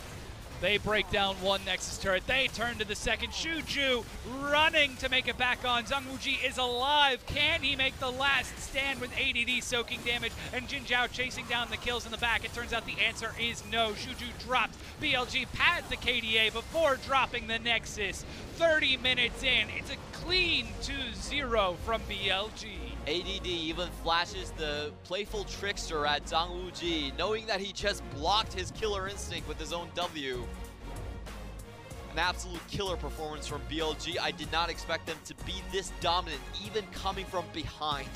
They break down one Nexus turret. They turn to the second. Xuzhu running to make it back on. ZWuji is alive. Can he make the last stand with ADD soaking damage and Jinjiao chasing down the kills in the back? It turns out the answer is no. Xuzhu drops. BLG pads the KDA before dropping the Nexus. 30 minutes in. It's a clean 2-0 from BLG. ADD even flashes the playful trickster at ZWuji, knowing that he just blocked his killer instinct with his own W. An absolute killer performance from BLG. I did not expect them to be this dominant, even coming from behind.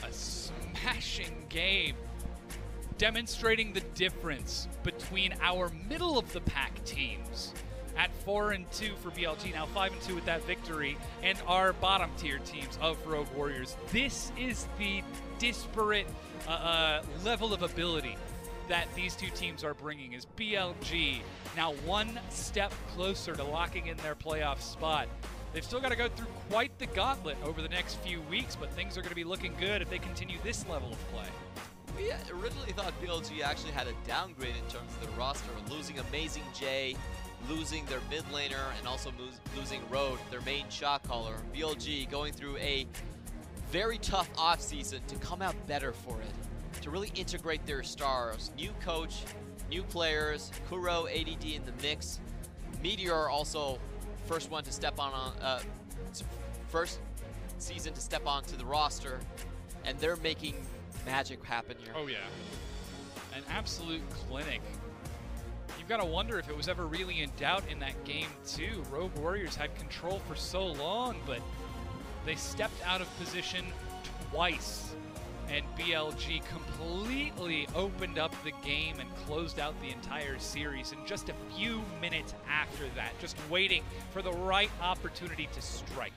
A smashing game, demonstrating the difference between our middle-of-the-pack teams at 4-2 for BLG, now 5-2 with that victory, and our bottom tier teams of Rogue Warriors. This is the disparate level of ability that these two teams are bringing, as BLG now 1 step closer to locking in their playoff spot. They've still got to go through quite the gauntlet over the next few weeks, but things are going to be looking good if they continue this level of play. We originally thought BLG actually had a downgrade in terms of their roster, losing Amazing J, losing their mid laner, and also losing Road, their main shot caller. BLG going through a very tough offseason to come out better for it, to really integrate their stars. New coach, new players, Kuro, ADD in the mix. Metoer also first one to step on, first season to step onto the roster, and they're making magic happen here. Oh yeah, an absolute clinic. You've got to wonder if it was ever really in doubt in that game too. Rogue Warriors had control for so long, but they stepped out of position twice, and BLG completely opened up the game and closed out the entire series in just a few minutes after that, just waiting for the right opportunity to strike.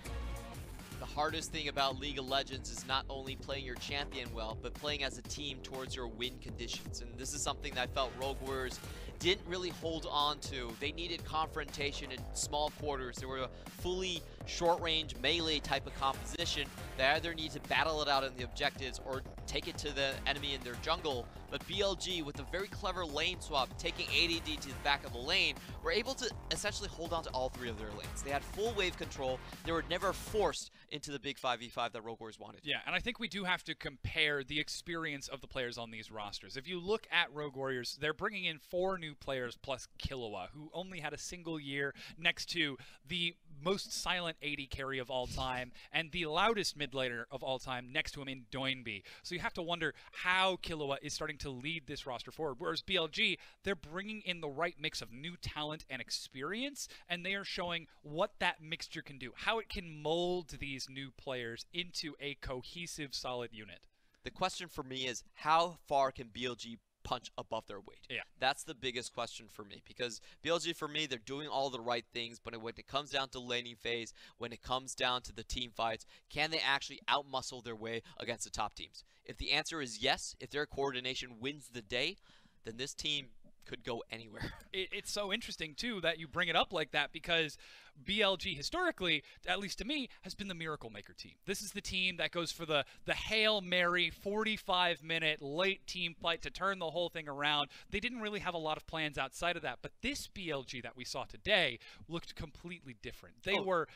The hardest thing about League of Legends is not only playing your champion well, but playing as a team towards your win conditions. And this is something that I felt Rogue Warriors didn't really hold on to. They needed confrontation in small quarters. They were a fully short-range melee type of composition. They either need to battle it out in the objectives or take it to the enemy in their jungle. But BLG, with a very clever lane swap, taking ADD to the back of the lane, were able to essentially hold on to all 3 of their lanes. They had full wave control. They were never forced into the big 5v5 that Rogue Warriors wanted. Yeah, and I think we do have to compare the experience of the players on these rosters. If you look at Rogue Warriors, they're bringing in 4 new players plus Killua, who only had a single year, next to the most silent AD carry of all time and the loudest mid laner of all time next to him in Doinby. So you have to wonder how Killua is starting to lead this roster forward. Whereas BLG, they're bringing in the right mix of new talent and experience, and they are showing what that mixture can do, how it can mold these new players into a cohesive, solid unit. The question for me is, how far can BLG punch above their weight. Yeah. That's the biggest question for me, because BLG, for me, they're doing all the right things, but when it comes down to laning phase, when it comes down to the team fights, can they actually outmuscle their way against the top teams? If the answer is yes, if their coordination wins the day, then this team could go anywhere. It's so interesting, too, that you bring it up like that, because BLG historically, at least to me, has been the Miracle Maker team. This is the team that goes for the Hail Mary 45-minute late team fight to turn the whole thing around. They didn't really have a lot of plans outside of that, but this BLG that we saw today looked completely different. They were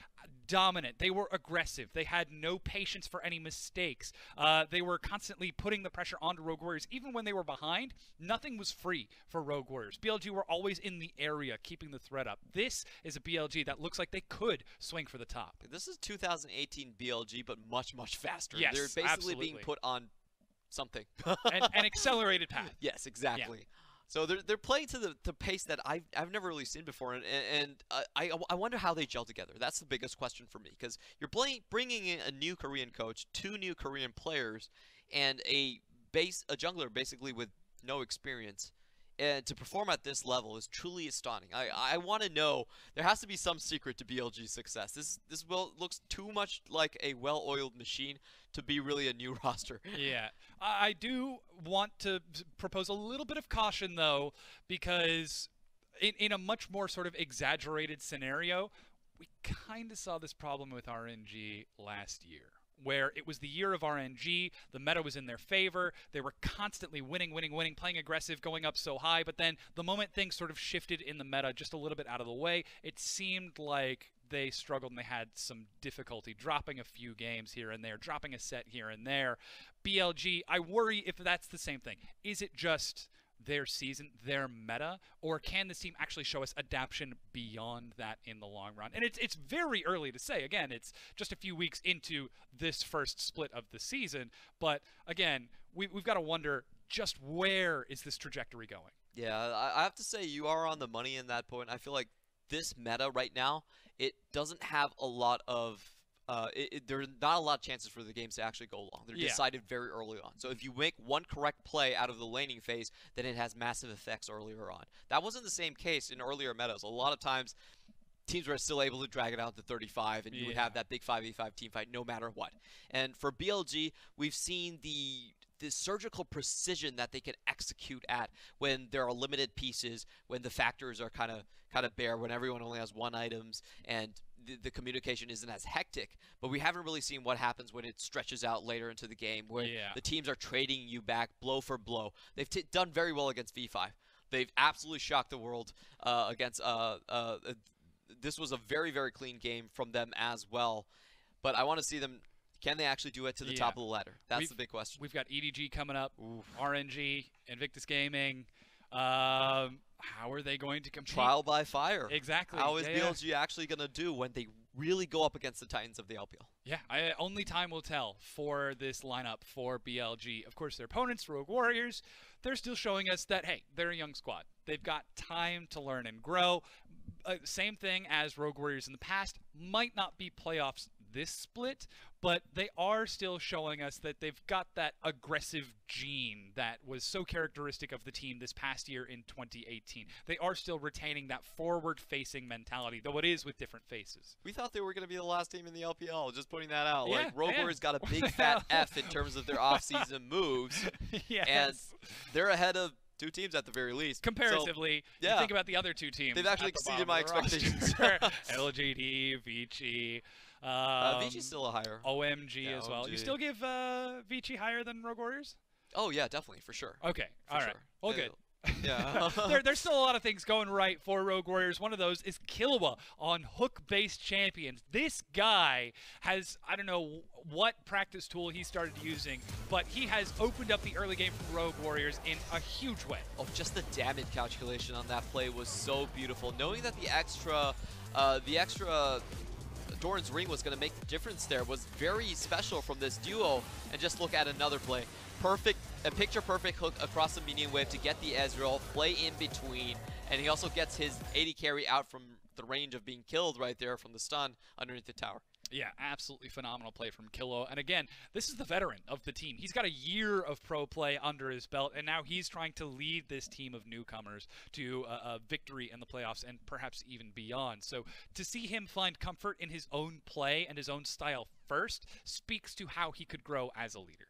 dominant. They were aggressive. They had no patience for any mistakes. They were constantly putting the pressure onto Rogue Warriors. Even when they were behind, nothing was free for Rogue Warriors. BLG were always in the area, keeping the threat up. This is a BLG that looks like they could swing for the top. This is 2018 BLG, but much, much faster. Yes, they're basically absolutely. being put on something. An accelerated path. Yes, exactly. Yeah. So they're playing to the pace that I've never really seen before, and I wonder how they gel together. That's the biggest question for me, because you're bringing in a new Korean coach, 2 new Korean players, and a jungler basically with no experience. And to perform at this level is truly astounding. I want to know, there has to be some secret to BLG's success. This looks too much like a well-oiled machine to be really a new roster. Yeah. I do want to propose a little bit of caution, though, because in a much more sort of exaggerated scenario, we kind of saw this problem with RNG last year, where it was the year of RNG, the meta was in their favor, they were constantly winning, playing aggressive, going up so high, but then the moment things sort of shifted in the meta just a little bit out of the way, it seemed like they struggled and they had some difficulty dropping a few games here and there, dropping a set here and there. BLG, I worry if that's the same thing. Is it just their season, their meta, or can this team actually show us adaptation beyond that in the long run? And it's very early to say. Again, it's just a few weeks into this first split of the season, but again, we've got to wonder just where is this trajectory going? Yeah, I have to say you are on the money in that point. I feel like this meta right now, it doesn't have a lot of there's not a lot of chances for the games to actually go long. They're decided very early on. So if you make one correct play out of the laning phase, then it has massive effects earlier on. That wasn't the same case in earlier metas. A lot of times, teams were still able to drag it out to 35, and you would have that big 5v5 team fight no matter what. And for BLG, we've seen the surgical precision that they can execute at when there are limited pieces, when the factors are kind of bare, when everyone only has 1 items, and the communication isn't as hectic. But we haven't really seen what happens when it stretches out later into the game, where the teams are trading you back blow for blow. They've done very well against V5. They've absolutely shocked the world against this was a very, very clean game from them as well. But I want to see them. Can they actually do it to the top of the ladder? That's the big question. We've got EDG coming up, RNG, Invictus Gaming. How are they going to compete? Trial by fire. Exactly. How is BLG actually going to do when they really go up against the Titans of the LPL? Yeah, only time will tell for this lineup for BLG. Of course, their opponents, Rogue Warriors, they're still showing us that, hey, they're a young squad. They've got time to learn and grow. Same thing as Rogue Warriors in the past. Might not be playoffs this split, but they are still showing us that they've got that aggressive gene that was so characteristic of the team this past year in 2018. They are still retaining that forward-facing mentality, though it is with different faces. We thought they were going to be the last team in the LPL, just putting that out. Yeah, like, Rogue Warriors got a big fat F in terms of their off-season moves, and they're ahead of 2 teams at the very least. Comparatively, so, you think about the other 2 teams. They've actually exceeded my expectations. LGD, Vici. Vici's still a higher. OMG as well. OMG. You still give Vici higher than Rogue Warriors? Oh, yeah, definitely, for sure. Okay, all right. Well, good. Yeah. There's still a lot of things going right for Rogue Warriors. One of those is Killua on hook-based champions. This guy has, I don't know what practice tool he started using, but he has opened up the early game for Rogue Warriors in a huge way. Oh, just the damage calculation on that play was so beautiful. Knowing that the extra Doran's Ring was going to make the difference there was very special from this duo. And just look at another play. A picture-perfect hook across the medium wave to get the Ezreal, play in between, and he also gets his 80 carry out from the range of being killed right there from the stun underneath the tower. Yeah, absolutely phenomenal play from Killua. And again, this is the veteran of the team. He's got a year of pro play under his belt, and now he's trying to lead this team of newcomers to a victory in the playoffs and perhaps even beyond. So to see him find comfort in his own play and his own style first speaks to how he could grow as a leader.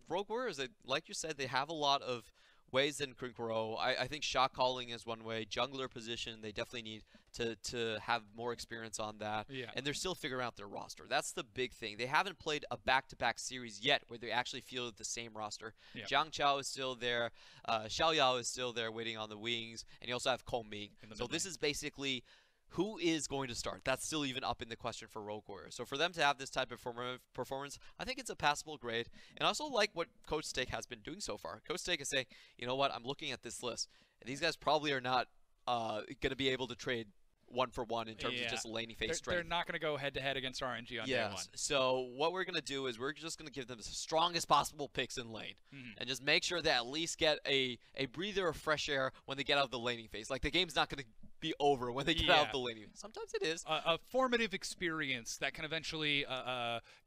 Rogue Warriors, like you said, they have a lot of ways that can grow. I think shot calling is one way. Jungler position, they definitely need to have more experience on that. Yeah. And they're still figuring out their roster. That's the big thing. They haven't played a back-to-back series yet where they actually feel the same roster. Yeah. Jiang Chao is still there. Xiao Yao is still there waiting on the wings. And you also have Kong Ming. So this is basically who is going to start. That's still even up in the question for Rogue Warriors. So for them to have this type of performance, I think it's a passable grade. And I also like what Coach Steak has been doing so far. Coach Steak is saying, you know what, I'm looking at this list, and these guys probably are not going to be able to trade one for one in terms of just laning phase strength. They're not going to go head-to-head against RNG on day one. So what we're going to do is we're just going to give them the strongest possible picks in lane. And just make sure they at least get a breather of fresh air when they get out of the laning phase. Like, the game's not going to be over when they get out of the laning. Sometimes it is. A formative experience that can eventually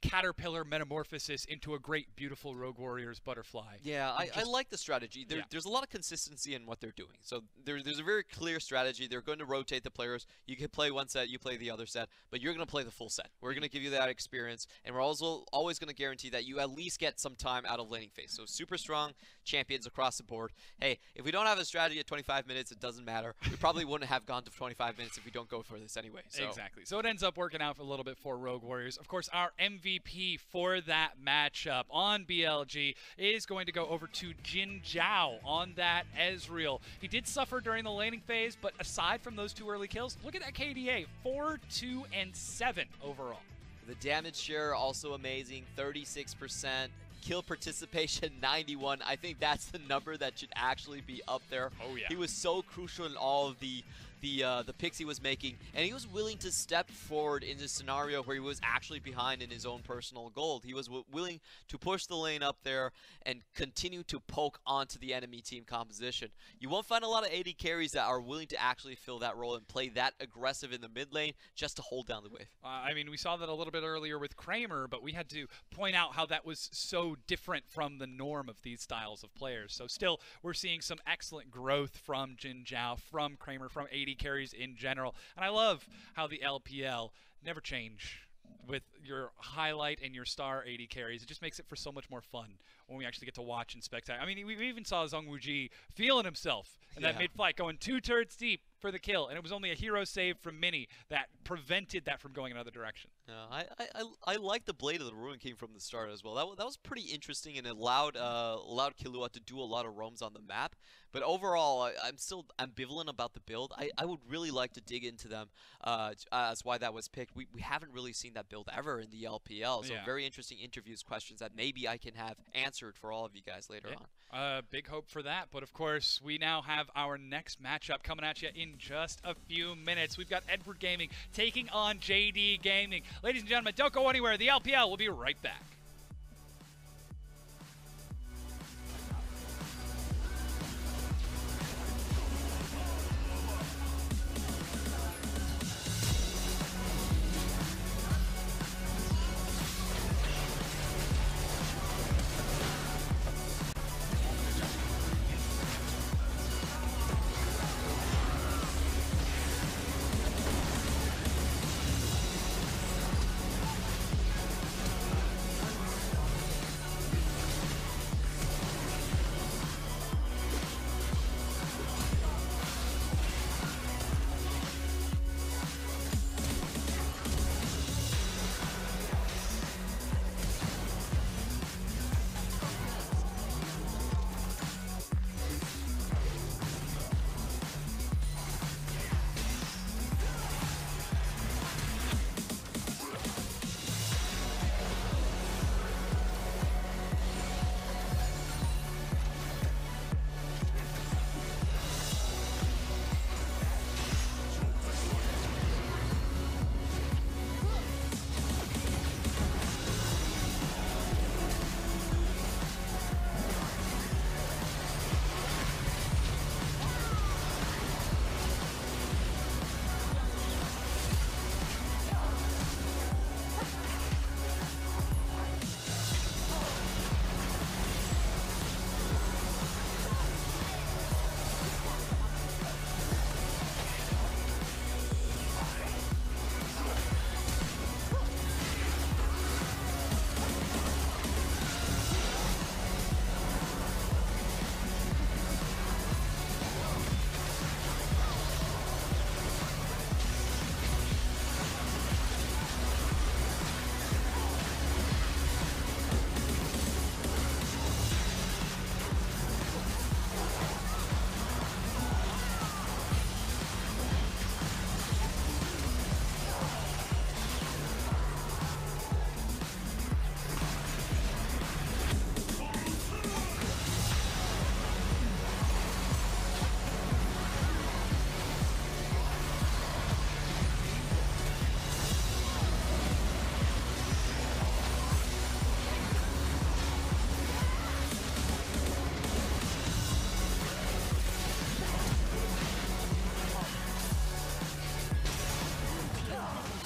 caterpillar metamorphosis into a great, beautiful Rogue Warriors butterfly. Yeah, I like the strategy. There's a lot of consistency in what they're doing. So there's a very clear strategy. They're going to rotate the players. You can play one set, you play the other set, but you're going to play the full set. We're going to give you that experience, and we're also always going to guarantee that you at least get some time out of laning phase. So super strong champions across the board. Hey, if we don't have a strategy at 25 minutes, it doesn't matter. We probably wouldn't have gone to 25 minutes if we don't go for this anyway. So. Exactly. So it ends up working out a little bit for Rogue Warriors. Of course, our MVP for that matchup on BLG is going to go over to Jinjiao on that Ezreal. He did suffer during the laning phase, but aside from those two early kills, look at that KDA, 4, 2, and 7 overall. The damage share also amazing, 36%. Kill participation 91. I think that's the number that should actually be up there. Oh yeah. He was so crucial in all of the picks he was making, and he was willing to step forward in this scenario where he was actually behind in his own personal gold. He was willing to push the lane up there and continue to poke onto the enemy team composition. You won't find a lot of AD carries that are willing to actually fill that role and play that aggressive in the mid lane just to hold down the wave. I mean, we saw that a little bit earlier with Kramer, but we had to point out how that was so different from the norm of these styles of players. So still, we're seeing some excellent growth from Jinjiao, from Kramer, from AD carries in general. And I love how the LPL never change with your highlight and your star AD carries. It just makes it for so much more fun when we actually get to watch and spectate. I mean, we even saw ZWuji feeling himself in that mid-fight, going 2 turrets deep for the kill, and it was only a hero save from Mini that prevented that from going another direction. I like the Blade of the Ruin King from the start as well. That was pretty interesting, and it allowed Killua to do a lot of roams on the map. But overall, I'm still ambivalent about the build. I would really like to dig into them as why that was picked. We haven't really seen that build ever in the LPL, so very interesting interviews, questions that maybe I can have answered for all of you guys later on. Big hope for that, but of course, we now have our next matchup coming at you in just a few minutes. We've got Edward Gaming taking on JD Gaming. Ladies and gentlemen, don't go anywhere. The LPL will be right back.